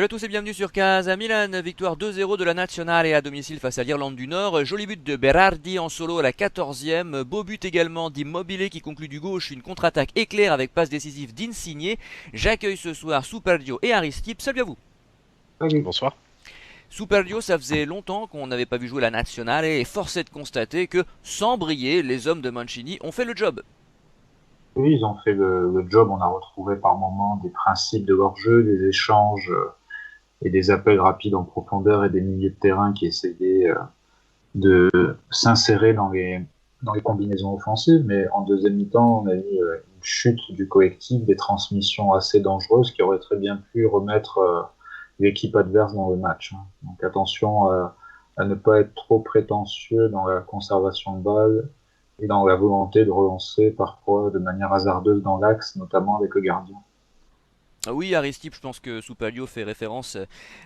Salut à tous et bienvenue sur Casa Milan, victoire 2-0 de la Nazionale à domicile face à l'Irlande du Nord. Joli but de Berardi en solo à la 14e, beau but également d'Immobile qui conclut du gauche une contre-attaque éclair avec passe décisive d'Insigne. J'accueille ce soir Superdio et Aristide, salut à vous. Salut. Bonsoir. Superdio, ça faisait longtemps qu'on n'avait pas vu jouer la Nazionale et force est de constater que sans briller, les hommes de Mancini ont fait le job. Oui, ils ont fait le job. On a retrouvé par moments des principes de leur jeu, des échanges et des appels rapides en profondeur et des milieux de terrain qui essayaient de s'insérer dans les combinaisons offensives. Mais en deuxième mi-temps, on a eu une chute du collectif, des transmissions assez dangereuses qui auraient très bien pu remettre l'équipe adverse dans le match, hein. Donc attention à ne pas être trop prétentieux dans la conservation de balles et dans la volonté de relancer parfois de manière hasardeuse dans l'axe, notamment avec le gardien. Oui, Aristide, je pense que Soupalio fait référence,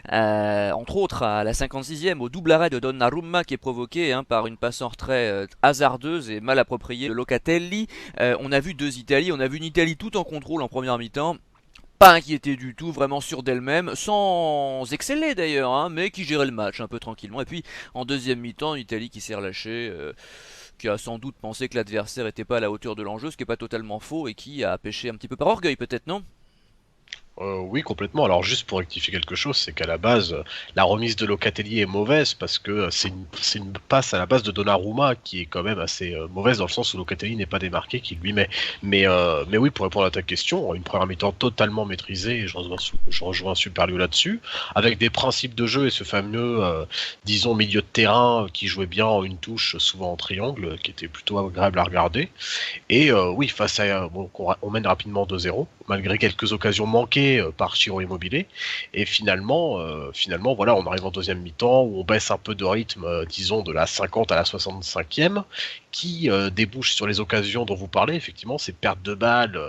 entre autres, à la 56e, au double arrêt de Donnarumma qui est provoqué par une passe en retrait hasardeuse et mal appropriée de Locatelli. On a vu deux Italies, on a vu une Italie tout en contrôle en première mi-temps. Pas inquiétée du tout, vraiment sûre d'elle-même, sans exceller d'ailleurs, mais qui gérait le match un peu tranquillement. Et puis en deuxième mi-temps, une Italie qui s'est relâchée, qui a sans doute pensé que l'adversaire n'était pas à la hauteur de l'enjeu, ce qui n'est pas totalement faux, et qui a pêché un petit peu par orgueil peut-être, non? Oui, complètement. Alors, juste pour rectifier quelque chose, c'est qu'à la base, la remise de Locatelli est mauvaise parce que c'est une passe à la base de Donnarumma qui est quand même assez mauvaise dans le sens où Locatelli n'est pas démarqué, qui lui met. Mais oui, pour répondre à ta question, une première mi-temps totalement maîtrisée, et je rejoins Superlio là-dessus, avec des principes de jeu et ce fameux, disons, milieu de terrain qui jouait bien en une touche, souvent en triangle, qui était plutôt agréable à regarder. Et oui, face à bon, on mène rapidement 2-0, malgré quelques occasions manquées par Ciro Immobile. Et finalement, voilà, on arrive en deuxième mi-temps où on baisse un peu de rythme, disons de la 50 à la 65e, qui débouche sur les occasions dont vous parlez. Effectivement, ces pertes de balles,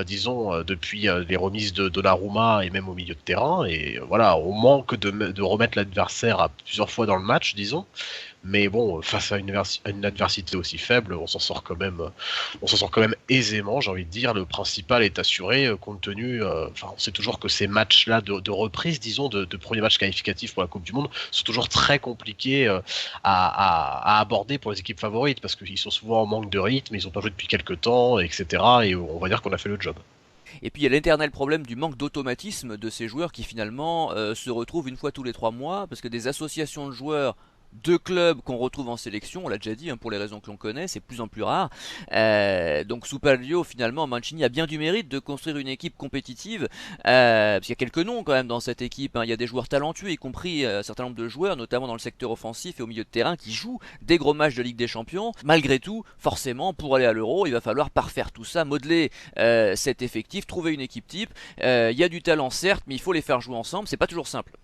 disons depuis les remises de Donnarumma et même au milieu de terrain. Et voilà, on manque de remettre l'adversaire à plusieurs fois dans le match, disons. Mais bon, face à une adversité aussi faible, on s'en sort quand même aisément, j'ai envie de dire. Le principal est assuré, compte tenu, enfin, on sait toujours que ces matchs-là de reprise, disons, de premiers matchs qualificatifs pour la Coupe du Monde, sont toujours très compliqués à aborder pour les équipes favorites, parce qu'ils sont souvent en manque de rythme, ils n'ont pas joué depuis quelques temps, etc. Et on va dire qu'on a fait le job. Et puis il y a l'éternel problème du manque d'automatisme de ces joueurs qui finalement se retrouvent une fois tous les 3 mois, parce que des associations de joueurs de clubs qu'on retrouve en sélection, on l'a déjà dit, pour les raisons que l'on connaît, c'est de plus en plus rare. Donc sous Palio, finalement, Mancini a bien du mérite de construire une équipe compétitive, parce qu'il y a quelques noms quand même dans cette équipe, hein. Il y a des joueurs talentueux, y compris un certain nombre de joueurs, notamment dans le secteur offensif et au milieu de terrain, qui jouent des gros matchs de Ligue des Champions. Malgré tout, forcément, pour aller à l'Euro, il va falloir parfaire tout ça, modeler cet effectif, trouver une équipe type. Il y a du talent certes, mais il faut les faire jouer ensemble, c'est pas toujours simple.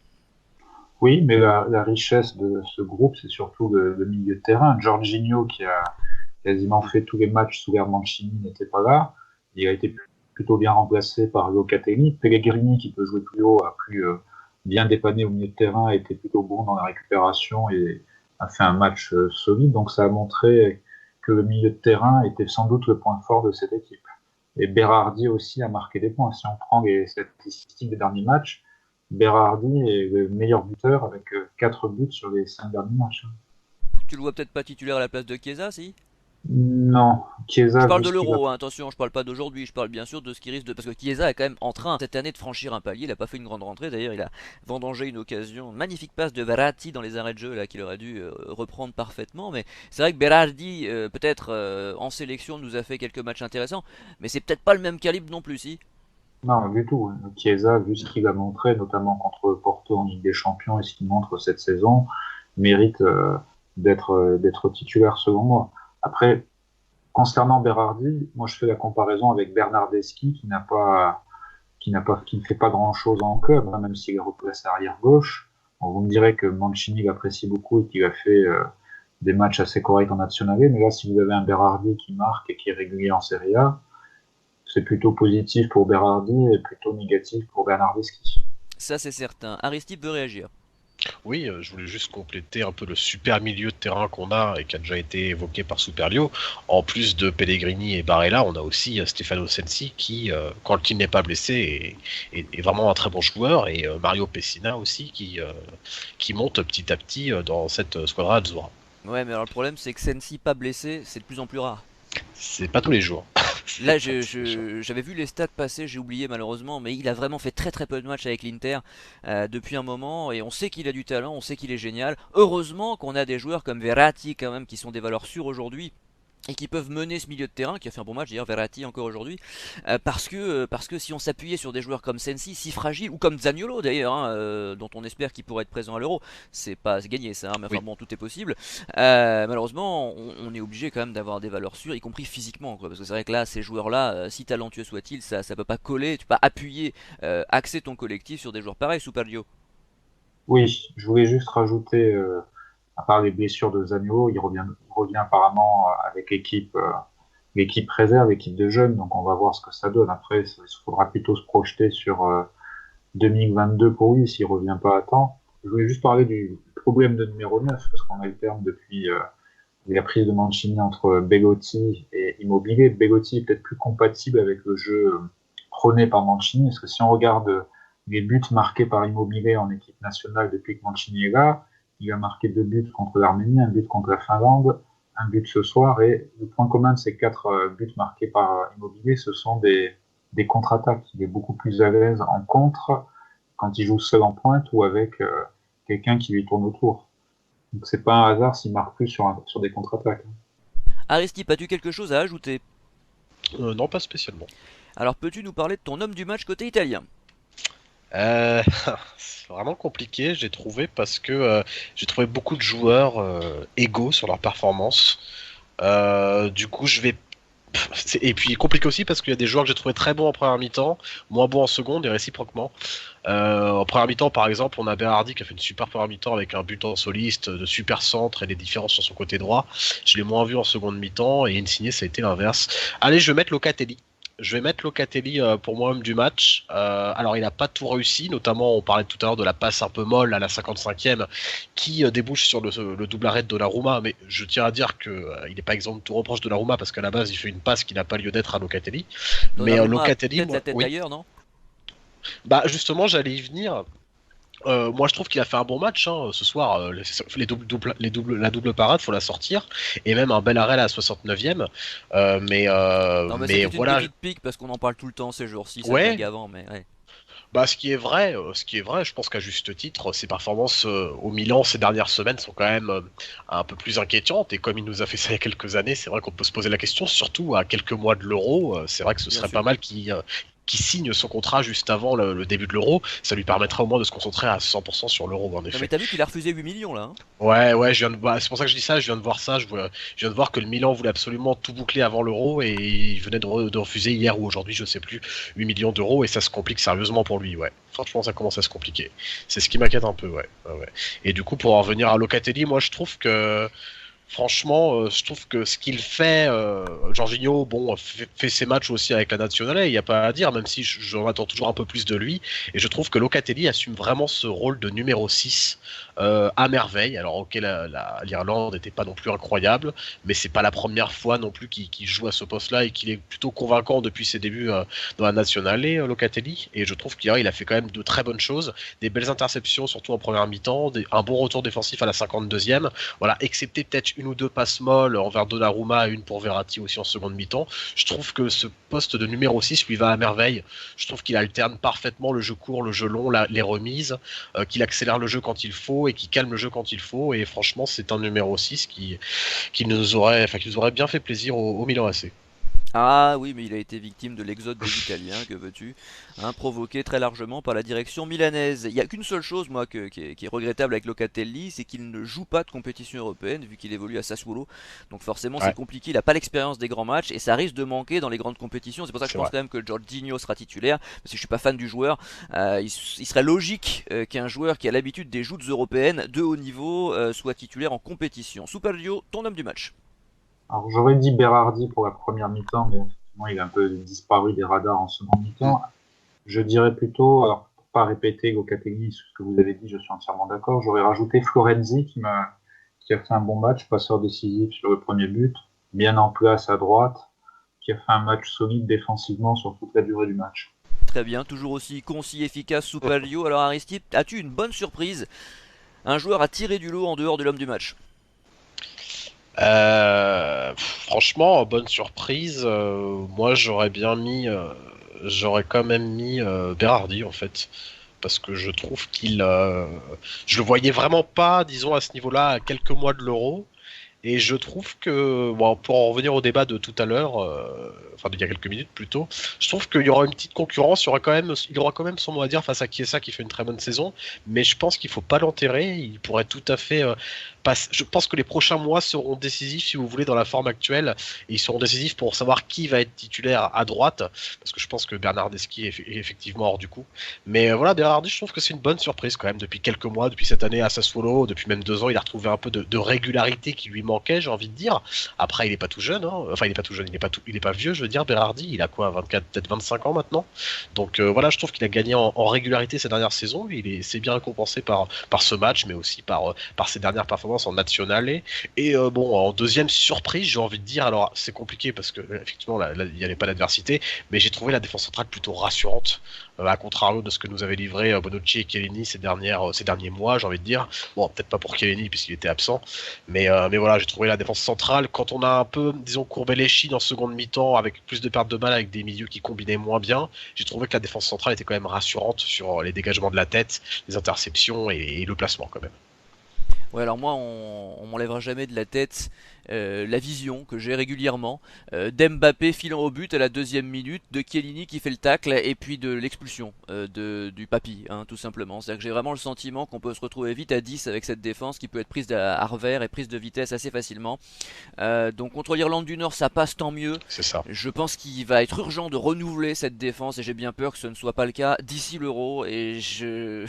Oui, mais la richesse de ce groupe, c'est surtout le milieu de terrain. Jorginho, qui a quasiment fait tous les matchs sous l'ère Mancini, n'était pas là. Il a été plutôt bien remplacé par Locatelli. Pellegrini, qui peut jouer plus haut, a pu bien dépanner au milieu de terrain, a été plutôt bon dans la récupération et a fait un match solide. Donc ça a montré que le milieu de terrain était sans doute le point fort de cette équipe. Et Berardi aussi a marqué des points. Si on prend les statistiques des derniers matchs, Berardi est le meilleur buteur avec 4 buts sur les 5 derniers matchs. Tu le vois peut-être pas titulaire à la place de Chiesa, si? Non, Je Chiesa, parle vu de ce qu'il a. l'Euro, attention, je parle pas d'aujourd'hui, je parle bien sûr de ce qui risque de... Parce que Chiesa est quand même en train cette année de franchir un palier, il a pas fait une grande rentrée, d'ailleurs il a vendangé une occasion, une magnifique passe de Verratti dans les arrêts de jeu là qu'il aurait dû reprendre parfaitement, mais c'est vrai que Berardi, peut-être en sélection, nous a fait quelques matchs intéressants, mais c'est peut-être pas le même calibre non plus, si. Non, du tout. Chiesa, vu ce qu'il a montré, notamment contre Porto en Ligue des Champions et ce qu'il montre cette saison, mérite d'être titulaire selon moi. Après, concernant Berardi, moi je fais la comparaison avec Bernardeschi qui ne fait pas grand-chose en club, hein, même s'il est replacé arrière gauche. Bon, vous me direz que Mancini l'apprécie beaucoup et qu'il a fait des matchs assez corrects en nationale, mais là, si vous avez un Berardi qui marque et qui est régulier en Serie A, c'est plutôt positif pour Berardi et plutôt négatif pour Bernardeschi. Ça c'est certain. Aristide veut réagir. Oui, je voulais juste compléter un peu le super milieu de terrain qu'on a et qui a déjà été évoqué par Superlio. En plus de Pellegrini et Barella, on a aussi Stefano Sensi qui, quand il n'est pas blessé, est vraiment un très bon joueur, et Mario Pessina aussi qui monte petit à petit dans cette squadra Azzurra. Ouais, mais alors le problème, c'est que Sensi pas blessé, c'est de plus en plus rare. C'est pas tous les jours. Là, C'est pas tous les jours. j'avais vu les stats passer, j'ai oublié malheureusement, mais il a vraiment fait très très peu de matchs avec l'Inter depuis un moment, et on sait qu'il a du talent, on sait qu'il est génial. Heureusement qu'on a des joueurs comme Verratti quand même, qui sont des valeurs sûres aujourd'hui, et qui peuvent mener ce milieu de terrain, qui a fait un bon match d'ailleurs, Verratti encore aujourd'hui, parce que si on s'appuyait sur des joueurs comme Sensi, si fragiles, ou comme Zaniolo d'ailleurs, hein, dont on espère qu'il pourrait être présent à l'Euro, c'est gagné ça, hein, mais enfin Oui. bon, tout est possible. Malheureusement, on est obligé quand même d'avoir des valeurs sûres, y compris physiquement, quoi, parce que c'est vrai que là, ces joueurs-là, si talentueux soient-ils, ça peut pas coller, tu peux pas appuyer, axer ton collectif sur des joueurs pareils, Super Dio. Oui, je voulais juste rajouter, à part les blessures de Zaniolo, il revient apparemment avec l'équipe réserve, l'équipe de jeunes, donc on va voir ce que ça donne. Après, il faudra plutôt se projeter sur 2022 pour lui s'il revient pas à temps. Je voulais juste parler du problème de numéro 9 parce qu'on alterne depuis la prise de Mancini entre Belotti et Immobilier. Belotti est peut-être plus compatible avec le jeu prôné par Mancini, parce que si on regarde les buts marqués par Immobilier en équipe nationale depuis que Mancini est là, il a marqué 2 buts contre l'Arménie, un but contre la Finlande, un but ce soir, et le point commun de ces 4 buts marqués par Immobilier, ce sont des contre-attaques. Il est beaucoup plus à l'aise en contre quand il joue seul en pointe ou avec quelqu'un qui lui tourne autour. Donc c'est pas un hasard s'il marque plus sur des contre-attaques. Aristide, as-tu quelque chose à ajouter? Non, pas spécialement. Alors peux-tu nous parler de ton homme du match côté italien? Euh, c'est vraiment compliqué, j'ai trouvé, parce que j'ai trouvé beaucoup de joueurs égaux sur leur performance. Du coup, je vais. Et puis compliqué aussi parce qu'il y a des joueurs que j'ai trouvé très bons en première mi-temps, moins bons en seconde et réciproquement. En première mi-temps, par exemple, on a Berardi qui a fait une super première mi-temps avec un but en soliste, de super centre et des différences sur son côté droit. Je l'ai moins vu en seconde mi-temps, et Insigne, ça a été l'inverse. Allez, je vais mettre Locatelli. Je vais mettre Locatelli pour moi homme du match. Alors, il n'a pas tout réussi, notamment on parlait tout à l'heure de la passe un peu molle à la 55e qui débouche sur le double arrêt de Donnarumma, mais je tiens à dire qu'il n'est pas exempt de tout reproche de Donnarumma, parce qu'à la base il fait une passe qui n'a pas lieu d'être à Locatelli. Mais Donnarumma a Locatelli, peut-être la moi, tête oui. ailleurs, non? Bah justement, j'allais y venir. Moi, je trouve qu'il a fait un bon match hein, ce soir. La double parade, faut la sortir, et même un bel arrêt à la 69e. Non, mais Mais c'était une voilà, petite pique parce qu'on en parle tout le temps ces jours-ci, ça devient ouais. gavant, mais ouais. Bah, ce qui est vrai, je pense qu'à juste titre, ses performances au Milan ces dernières semaines sont quand même un peu plus inquiétantes. Et comme il nous a fait ça il y a quelques années, c'est vrai qu'on peut se poser la question, surtout à quelques mois de l'Euro. C'est vrai que ce Bien serait pas sûr. mal qu'il signe son contrat juste avant le début de l'Euro. Ça lui permettrait au moins de se concentrer à 100% sur l'Euro, en Non, mais effet. t'as vu qu'il a refusé 8 millions là, hein? Ouais, ouais, c'est pour ça que je dis ça, je viens de voir ça, je viens de voir que le Milan voulait absolument tout boucler avant l'Euro, et il venait de refuser hier ou aujourd'hui, je sais plus, 8 millions d'euros, et ça se complique sérieusement pour lui, ouais. Franchement, ça commence à se compliquer. C'est ce qui m'inquiète un peu, ouais. Ouais, ouais. Et du coup, pour en revenir à Locatelli, moi je trouve que franchement, je trouve que ce qu'il fait, Jorginho, bon, fait ses matchs aussi avec la nationale, il n'y a pas à dire, même si j'en attends toujours un peu plus de lui. Et je trouve que Locatelli assume vraiment ce rôle de numéro 6 à merveille. Alors, ok, l'Irlande n'était pas non plus incroyable, mais c'est pas la première fois non plus qu'il joue à ce poste-là, et qu'il est plutôt convaincant depuis ses débuts dans la nationale, Locatelli. Et je trouve qu'il a fait quand même de très bonnes choses, des belles interceptions, surtout en première mi-temps, un bon retour défensif à la 52e. Voilà, excepté peut-être une ou deux passes molles envers Donnarumma et une pour Verratti aussi en seconde mi-temps. Je trouve que ce poste de numéro 6 lui va à merveille. Je trouve qu'il alterne parfaitement le jeu court, le jeu long, les remises, qu'il accélère le jeu quand il faut et qu'il calme le jeu quand il faut. Et franchement, c'est un numéro 6 qui nous aurait bien fait plaisir au Milan AC. Ah oui, mais il a été victime de l'exode des Italiens, que veux-tu, hein, provoqué très largement par la direction milanaise. Il n'y a qu'une seule chose, moi, qui est regrettable avec Locatelli, c'est qu'il ne joue pas de compétition européenne, vu qu'il évolue à Sassuolo. Donc forcément, c'est Ouais, compliqué, il n'a pas l'expérience des grands matchs, et ça risque de manquer dans les grandes compétitions. C'est pour ça que je c'est pense vrai. quand même que Jorginho sera titulaire, parce que je suis pas fan du joueur. Il serait logique qu'un joueur qui a l'habitude des joutes européennes de haut niveau soit titulaire en compétition. Super Dio, ton homme du match. Alors j'aurais dit Berardi pour la première mi-temps, mais effectivement il a un peu disparu des radars en seconde Hmm. mi-temps. Je dirais plutôt, alors pour pas répéter Locatelli, ce que vous avez dit, je suis entièrement d'accord. J'aurais rajouté Florenzi qui a fait un bon match, passeur décisif sur le premier but, bien en place à droite, qui a fait un match solide défensivement sur toute la durée du match. Très bien, toujours aussi concis, efficace, Soupalio. Alors Aristide, as-tu une bonne surprise? Un joueur à tirer du lot en dehors de l'homme du match? Franchement, bonne surprise. Moi, j'aurais quand même mis Berardi en fait, parce que je trouve je le voyais vraiment pas, disons à ce niveau-là, à quelques mois de l'Euro. Et je trouve que, bon, pour en revenir au débat de tout à l'heure, enfin d'il y a quelques minutes plutôt, je trouve qu'il y aura une petite concurrence, il aura quand même son mot à dire face à Chiesa qui fait une très bonne saison, mais je pense qu'il faut pas l'enterrer, il pourrait tout à fait je pense que les prochains mois seront décisifs, si vous voulez, dans la forme actuelle, et ils seront décisifs pour savoir qui va être titulaire à droite, parce que je pense que Bernardeschi est effectivement hors du coup. Mais voilà, Berardi, je trouve que c'est une bonne surprise quand même, depuis quelques mois, depuis cette année à Sassuolo, depuis même 2 ans, il a retrouvé un peu de régularité qui lui manquait, j'ai envie de dire. Après, il est pas tout jeune, hein. Enfin, il est pas tout jeune, il est pas vieux, je veux dire, Berardi, il a quoi, 24, peut-être 25 ans maintenant. Donc voilà, je trouve qu'il a gagné en régularité ces dernières saisons, c'est bien récompensé par ce match, mais aussi par ses dernières performances en nationale. Et bon, en deuxième surprise, j'ai envie de dire, alors c'est compliqué parce que effectivement là, il n'y avait pas d'adversité, mais j'ai trouvé la défense centrale plutôt rassurante, à contrario de ce que nous avaient livré Bonucci et Chiellini ces derniers mois, j'ai envie de dire. Bon, peut-être pas pour Chiellini puisqu'il était absent, mais voilà, j'ai trouvé la défense centrale, quand on a un peu, disons, courbé les chines en seconde mi-temps avec plus de pertes de balles, avec des milieux qui combinaient moins bien, j'ai trouvé que la défense centrale était quand même rassurante sur les dégagements de la tête, les interceptions et le placement quand même. Ouais, alors moi, on m'enlèvera jamais de la tête la vision que j'ai régulièrement d'Mbappé filant au but à la deuxième minute, de Chiellini qui fait le tacle et puis de l'expulsion du papy, hein, tout simplement. C'est-à-dire que j'ai vraiment le sentiment qu'on peut se retrouver vite à 10 avec cette défense qui peut être prise à revers et prise de vitesse assez facilement. Donc contre l'Irlande du Nord, ça passe, tant mieux. C'est ça. Je pense qu'il va être urgent de renouveler cette défense et j'ai bien peur que ce ne soit pas le cas d'ici l'Euro et je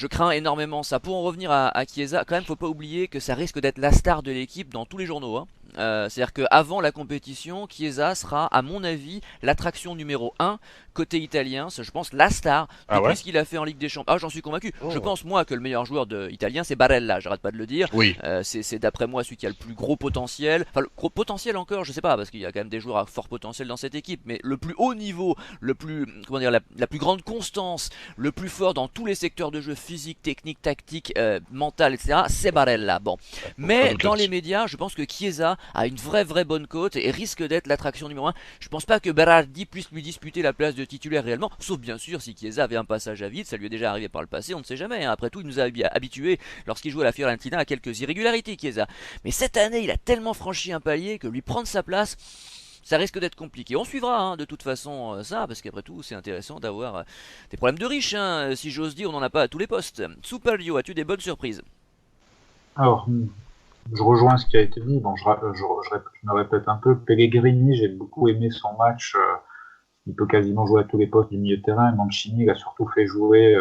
crains énormément ça. Pour en revenir à Chiesa, quand même, faut pas oublier que ça risque d'être la star de l'équipe dans tous les journaux, hein. C'est-à-dire qu'avant la compétition, Chiesa sera, à mon avis, l'attraction numéro 1 côté italien. C'est, je pense, la star Ah depuis ouais. ce qu'il a fait en Ligue des Champions. Ah, j'en suis convaincu. Oh. Je pense, moi, que le meilleur joueur italien, c'est Barella. J'arrête pas de le dire. Oui. C'est d'après moi celui qui a le plus gros potentiel. Enfin, le gros potentiel encore, je sais pas, parce qu'il y a quand même des joueurs à fort potentiel dans cette équipe. Mais le plus haut niveau, le plus, comment dire, la plus grande constance, le plus fort dans tous les secteurs de jeu, physique, technique, tactique, mental, etc., c'est Barella. Bon. Mais dans les médias, je pense que Chiesa a une vraie bonne cote et risque d'être l'attraction numéro 1. Je pense pas que Berardi puisse lui disputer la place de titulaire réellement, sauf bien sûr si Chiesa avait un passage à vide, ça lui est déjà arrivé par le passé, on ne sait jamais, hein. Après tout, il nous a habitués lorsqu'il jouait à la Fiorentina à quelques irrégularités, Chiesa. Mais cette année, il a tellement franchi un palier que lui prendre sa place, ça risque d'être compliqué. On suivra, hein, de toute façon ça, parce qu'après tout, c'est intéressant d'avoir des problèmes de riches, hein, si j'ose dire, on n'en a pas à tous les postes. Superlio, as-tu des bonnes surprises? Alors, je rejoins ce qui a été dit. Bon, je me répète un peu. Pellegrini, j'ai beaucoup aimé son match. Il peut quasiment jouer à tous les postes du milieu de terrain. Mancini, il a surtout fait jouer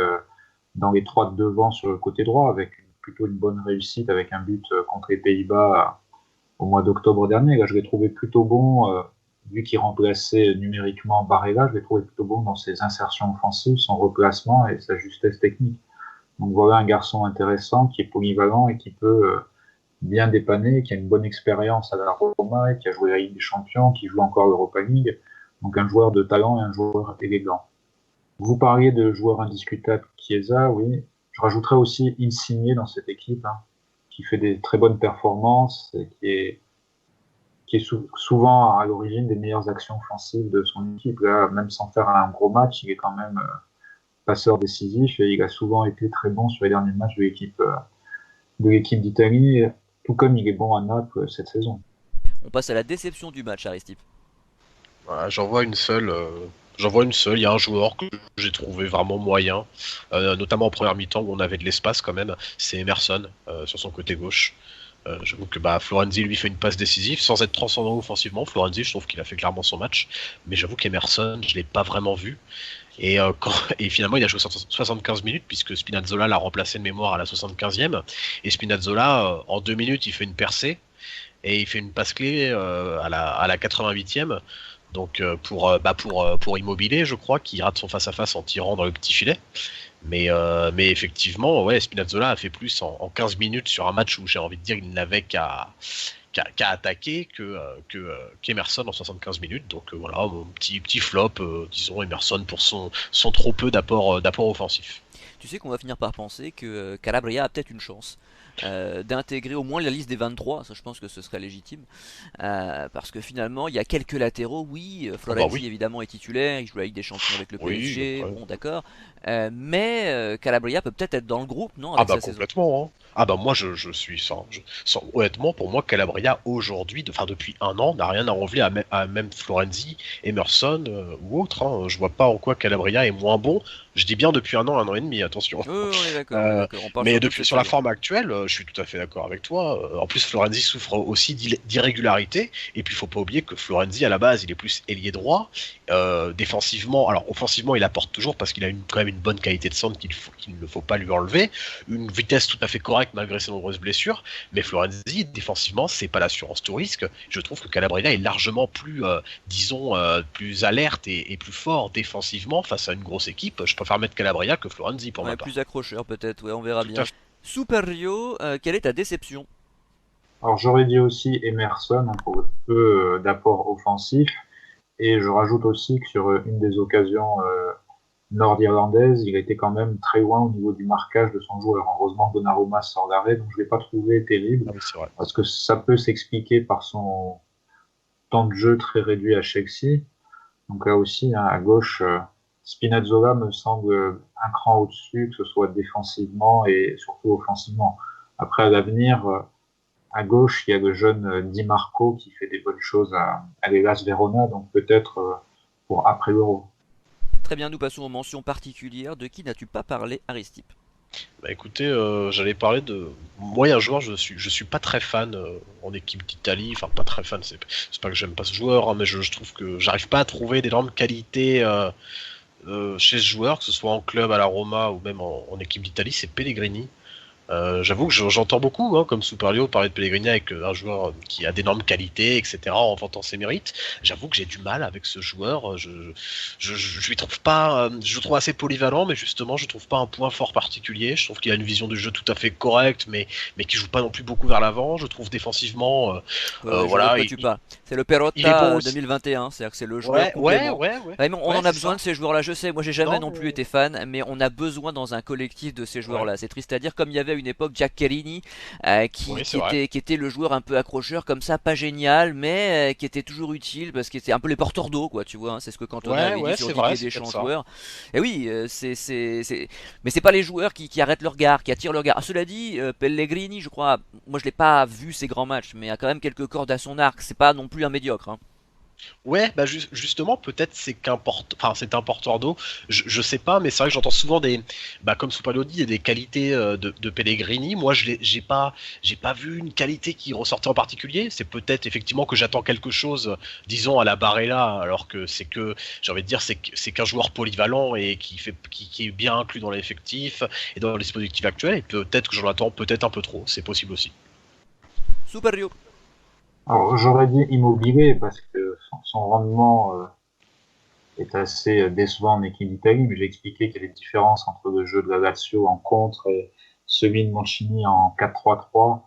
dans les trois de devant sur le côté droit, avec plutôt une bonne réussite, avec un but contre les Pays-Bas au mois d'octobre dernier. Là, je l'ai trouvé plutôt bon, vu qu'il remplaçait numériquement Barella, je l'ai trouvé plutôt bon dans ses insertions offensives, son replacement et sa justesse technique. Donc voilà un garçon intéressant qui est polyvalent et qui peut bien dépanné, qui a une bonne expérience à la Roma, et qui a joué la Ligue des Champions, qui joue encore l'Europa League. Donc un joueur de talent et un joueur élégant. Vous parliez de joueurs indiscutables, Chiesa, oui. Je rajouterais aussi Insigne dans cette équipe, hein, qui fait des très bonnes performances et qui est souvent à l'origine des meilleures actions offensives de son équipe. Là, même sans faire un gros match, il est quand même passeur décisif et il a souvent été très bon sur les derniers matchs de l'équipe d'Italie, tout comme il est bon à Naples cette saison. On passe à la déception du match, Aristide. Voilà, j'en vois une seule. Il y a un joueur que j'ai trouvé vraiment moyen, notamment en première mi-temps où on avait de l'espace quand même. C'est Emerson sur son côté gauche. J'avoue que Florenzi lui fait une passe décisive sans être transcendant offensivement. Florenzi, je trouve qu'il a fait clairement son match, mais j'avoue qu'Emerson, je l'ai pas vraiment vu. Et finalement, il a joué 75 minutes puisque Spinazzola l'a remplacé de mémoire à la 75e. Et Spinazzola, en 2 minutes, il fait une percée et il fait une passe clé à la 88e. Donc pour Immobilier, je crois, qui rate son face-à-face en tirant dans le petit filet. Mais effectivement, ouais, Spinazzola a fait plus en 15 minutes sur un match où j'ai envie de dire qu'il n'avait qu'à attaquer qu'Emerson en 75 minutes. Donc voilà, mon petit flop, disons Emerson pour son trop peu d'apport offensif. Tu sais qu'on va finir par penser que Calabria a peut-être une chance d'intégrer au moins la liste des 23, ça je pense que ce serait légitime, parce que finalement il y a quelques latéraux, oui, Florenzi Oui. évidemment est titulaire, il joue la Ligue des Champions avec le Oui, PSG, ouais. bon d'accord, mais Calabria peut peut-être être dans le groupe, non, Ah avec bah sa saison. complètement, hein. Ah bah moi je suis honnêtement pour moi Calabria aujourd'hui, depuis un an, n'a rien à envier à même Florenzi, Emerson ou autre, hein. Je vois pas en quoi Calabria est moins bon. Je dis bien depuis un an et demi, attention. Oui, on est d'accord, on parle Mais surtout de depuis cette sur la saison. forme actuelle, je suis tout à fait d'accord avec toi. En plus Florenzi souffre aussi d'irrégularité et puis il faut pas oublier que Florenzi à la base il est plus ailier droit. Défensivement, alors offensivement il apporte toujours parce qu'il a quand même une bonne qualité de centre qu'il ne faut pas lui enlever, une vitesse tout à fait correcte malgré ses nombreuses blessures, mais Florenzi, défensivement, c'est pas l'assurance tout risque. Je trouve que Calabria est largement plus, plus alerte et plus fort défensivement face à une grosse équipe. Je préfère mettre Calabria que Florenzi pour Ouais, ma part. plus accrocheur peut-être, ouais, on verra Tout à bien. fait. Super Rio, quelle est ta déception? Alors j'aurais dit aussi Emerson hein, pour peu d'apport offensif. Et je rajoute aussi que sur une des occasions nord-irlandaises, il était quand même très loin au niveau du marquage de son joueur. Heureusement, Donnarumma sort d'arrêt, donc je ne l'ai pas trouvé terrible, Ah oui, c'est vrai. parce que ça peut s'expliquer par son temps de jeu très réduit à Chelsea. Donc là aussi, hein, à gauche, Spinazzola me semble un cran au-dessus, que ce soit défensivement et surtout offensivement. Après, à l'avenir, à gauche, il y a le jeune Di Marco qui fait des bonnes choses à l'Hellas Verona, donc peut-être pour après l'Euro. Très bien, nous passons aux mentions particulières. De qui n'as-tu pas parlé, Aristippe? Bah écoutez, j'allais parler de moi un joueur, je suis pas très fan en équipe d'Italie, enfin pas très fan, c'est pas que j'aime pas ce joueur, hein, mais je trouve que j'arrive pas à trouver d'énormes qualités chez ce joueur, que ce soit en club à la Roma ou même en équipe d'Italie, c'est Pellegrini. J'avoue que j'entends beaucoup, hein, comme Superlio, parler de Pellegrini avec un joueur qui a d'énormes qualités, etc., en vantant ses mérites. J'avoue que j'ai du mal avec ce joueur. Je lui trouve pas, je le trouve assez polyvalent, mais justement, je trouve pas un point fort particulier. Je trouve qu'il a une vision du jeu tout à fait correcte, mais qui joue pas non plus beaucoup vers l'avant. Je trouve défensivement, Ouais, je vois de voilà, quoi tu il, parles. C'est le il est Perotta bon aussi. 2021, c'est-à-dire que c'est le joueur Ouais, ouais, complément. ouais, ouais, Ouais, mais on ouais, en a c'est besoin de ça. ces joueurs-là, je sais, moi j'ai jamais Non, non plus mais été fan, mais on a besoin dans un collectif de ces ouais, joueurs-là. C'est triste à dire, comme il y avait à une époque Jack Chiellini, oui, c'est vrai. qui était le joueur un peu accrocheur, comme ça, pas génial, mais qui était toujours utile, parce que c'était un peu les porteurs d'eau, quoi, tu vois, hein, c'est ce que Cantona Ouais, avait dit ouais, sur c'est vrai, Didier c'est peut-être Deschamps, ça. joueur. Et oui, mais c'est pas les joueurs qui arrêtent leur regard, qui attirent leur regard. Ah, cela dit, Pellegrini, je crois, moi je l'ai pas vu ses grands matchs, mais il a quand même quelques cordes à son arc, c'est pas non plus un médiocre, hein. Ouais, bah justement, peut-être c'est un porteur d'eau. Je sais pas, mais c'est vrai que j'entends souvent comme Soupalo dit, il y a des qualités de Pellegrini. Moi, j'ai pas vu une qualité qui ressortait en particulier. C'est peut-être effectivement que j'attends quelque chose, disons à la Barella, alors que j'ai envie de dire, c'est qu'un joueur polyvalent et qui est bien inclus dans l'effectif et dans les dispositifs actuels. Et peut-être que j'en attends peut-être un peu trop. C'est possible aussi. Super. Alors j'aurais dit Immobilier parce que son rendement est assez décevant en équipe d'Italie, mais j'ai expliqué qu'il y a des différences entre le jeu de la Lazio en contre et celui de Mancini en 4-3-3.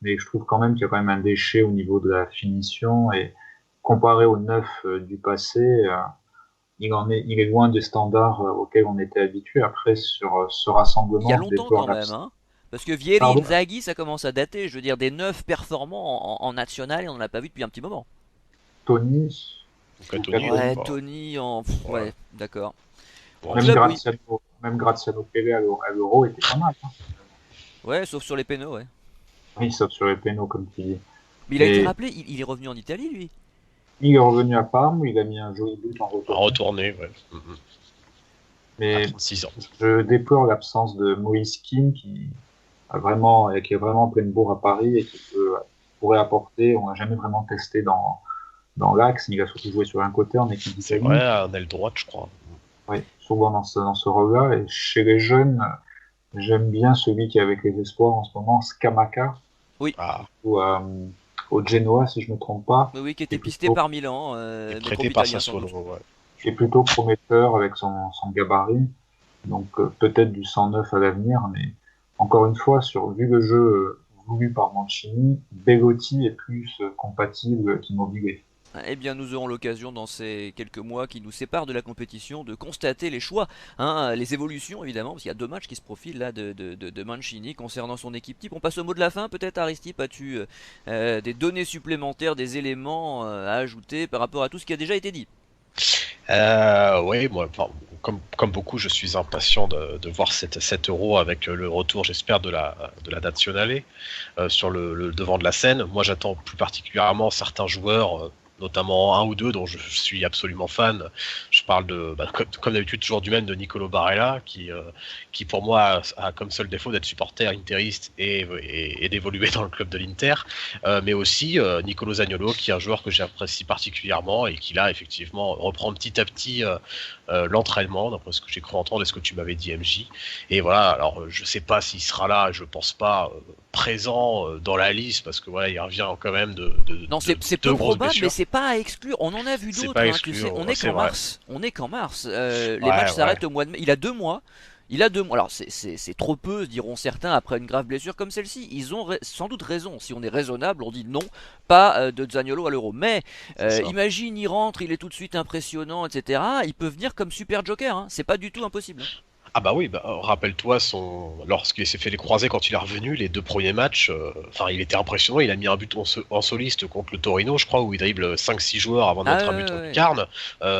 Mais je trouve quand même qu'il y a quand même un déchet au niveau de la finition et comparé au neuf du passé, il est loin des standards auxquels on était habitué. Après, sur ce Il y a rassemblement, je longtemps déplore quand même, l'absence. hein. Parce que Vieri, Pardon, Inzaghi, ça commence à dater. Je veux dire, des neufs performants en national, et on en a pas vu depuis un petit moment. Tony Donc ou Anthony, oui, Ouais, Catoni, bah, Tony ouais. ouais, d'accord. En Bon, même club, oui. Graziano Pelle à l'Euro était pas mal. Hein. Ouais, sauf sur les pénaux, ouais. Oui, sauf sur les pénaux, comme tu dis. Mais il a été Mais rappelé, il est revenu en Italie, lui. il est revenu à Parme, il a mis un joli but en à retour. retourner, ouais. À Mais 36 ans. je déplore l'absence de Moïse Kean qui est vraiment en pleine bourre à Paris et pourrait apporter. On n'a jamais vraiment testé dans l'axe. Il a surtout joué sur un côté en équipe C'est vrai, d'Italie. à aile droite, je crois. Oui, souvent dans ce rôle-là. Et chez les jeunes, j'aime bien celui qui est avec les espoirs en ce moment, Scamacca, Oui. Ah, ou au Genoa, si je ne me trompe pas. Oui, oui, qui était Et pisté plutôt, par Milan, Et mais groupe prêté par italien sans Sassuolo, doute. ouais. qui est plutôt prometteur avec son gabarit. Donc peut-être du 109 à l'avenir, mais encore une fois, vu le jeu voulu par Mancini, Belotti est plus compatible qu'Immobilier. Eh bien, nous aurons l'occasion dans ces quelques mois qui nous séparent de la compétition de constater les choix, hein, les évolutions évidemment, parce qu'il y a deux matchs qui se profilent là de Mancini concernant son équipe type. On passe au mot de la fin, peut-être Aristide, as-tu des données supplémentaires, des éléments à ajouter par rapport à tout ce qui a déjà été dit? Oui, moi, enfin, comme beaucoup, je suis impatient de voir cet euro avec le retour, j'espère, de la nationale sur le devant de la scène. Moi, j'attends plus particulièrement certains joueurs, notamment un ou deux dont je suis absolument fan. Je parle comme d'habitude, toujours du même de Nicolo Barella, qui pour moi a comme seul défaut d'être supporter interiste et d'évoluer dans le club de l'Inter. Mais aussi Nicolo Zaniolo, qui est un joueur que j'apprécie particulièrement et qui là, effectivement, reprend petit à petit l'entraînement, d'après ce que j'ai cru entendre et ce que tu m'avais dit, MJ. Et voilà, alors je sais pas s'il sera là, je pense pas présent dans la liste, parce que voilà, il revient quand même Non, de c'est deux peu grosses probable, mais blessures. c'est pas à exclure. On en a vu C'est d'autres, pas hein, tu sais. exclu, On est c'est qu'en vrai. mars. On est qu'en mars. Les Ouais, matchs ouais. s'arrêtent au mois de mai. Il a 2 mois. Il a 2 mois. Alors c'est trop peu, diront certains, après une grave blessure comme celle-ci. Ils ont sans doute raison. Si on est raisonnable, on dit non, pas de Zaniolo à l'Euro. Mais C'est ça. imagine, il rentre, il est tout de suite impressionnant, etc. Il peut venir comme super joker. Hein. C'est pas du tout impossible. Hein. Ah bah oui, rappelle-toi lorsqu'il s'est fait les croisés quand il est revenu, les deux premiers matchs, enfin il était impressionnant, il a mis un but en soliste contre le Torino, je crois, où il dribble 5-6 joueurs avant de Ah mettre un ouais, but en ouais, ouais. lucarne.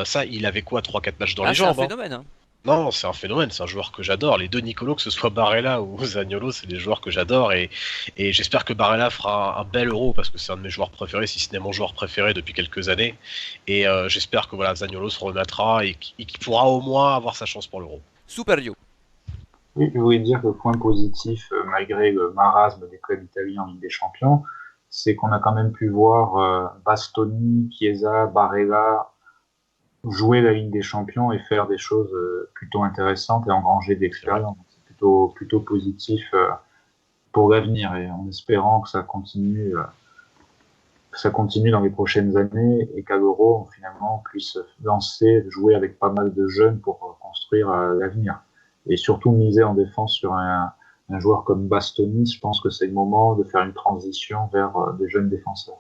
Ça, il avait quoi, 3-4 matchs dans Ah, les c'est un jambes, hein. phénomène. Hein. Non, c'est un phénomène, c'est un joueur que j'adore. Les deux Nicolo, que ce soit Barella ou Zaniolo, c'est des joueurs que j'adore et j'espère que Barella fera un bel Euro parce que c'est un de mes joueurs préférés, si ce n'est mon joueur préféré depuis quelques années. Et j'espère que voilà, Zaniolo se remettra et qu'il pourra au moins avoir sa chance pour l'Euro. Superio. Oui, je voulais dire que le point positif, malgré le marasme des clubs italiens en Ligue des Champions, c'est qu'on a quand même pu voir Bastoni, Chiesa, Barella jouer la Ligue des Champions et faire des choses plutôt intéressantes et engranger de C'est vrai. l'expérience. C'est plutôt positif pour l'avenir et en espérant que ça continue dans les prochaines années et qu'à l'Euro, finalement, on puisse jouer avec pas mal de jeunes pour construire l'avenir. Et surtout miser en défense sur un joueur comme Bastoni, je pense que c'est le moment de faire une transition vers des jeunes défenseurs.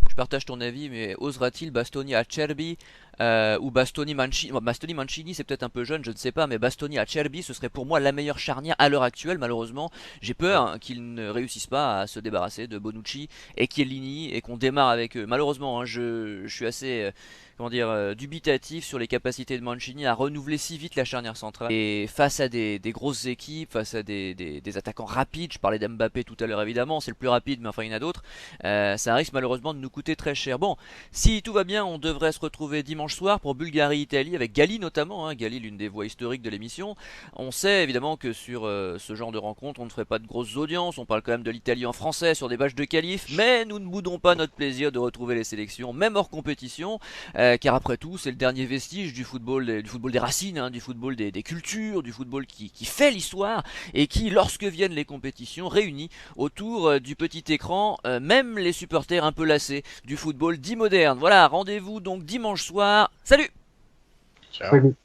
Je partage ton avis, mais osera-t-il Bastoni Acerbi ou Bastoni Mancini? Bon, Bastoni Mancini, c'est peut-être un peu jeune, je ne sais pas, mais Bastoni Acerbi, ce serait pour moi la meilleure charnière à l'heure actuelle. Malheureusement, j'ai peur Ouais. hein, qu'ils ne réussissent pas à se débarrasser de Bonucci et Chiellini et qu'on démarre avec eux. Malheureusement, hein, je suis assez comment dire, dubitatif sur les capacités de Mancini à renouveler si vite la charnière centrale. Et face à des grosses équipes, face à des attaquants rapides, je parlais d'Mbappé tout à l'heure évidemment, c'est le plus rapide, mais enfin il y en a d'autres, ça risque malheureusement de nous coûter très cher. Bon, si tout va bien, on devrait se retrouver dimanche soir pour Bulgarie-Italie, avec Gali notamment, hein, Gali l'une des voix historiques de l'émission. On sait évidemment que sur ce genre de rencontre, on ne ferait pas de grosses audiences, on parle quand même de l'Italie en français sur des matchs de qualif, mais nous ne boudons pas notre plaisir de retrouver les sélections, même hors compétition. Car après tout, c'est le dernier vestige du football des racines, hein, du football des cultures, du football qui fait l'histoire et qui, lorsque viennent les compétitions, réunit autour du petit écran même les supporters un peu lassés du football dit moderne. Voilà, rendez-vous donc dimanche soir. Salut! Ciao. Salut.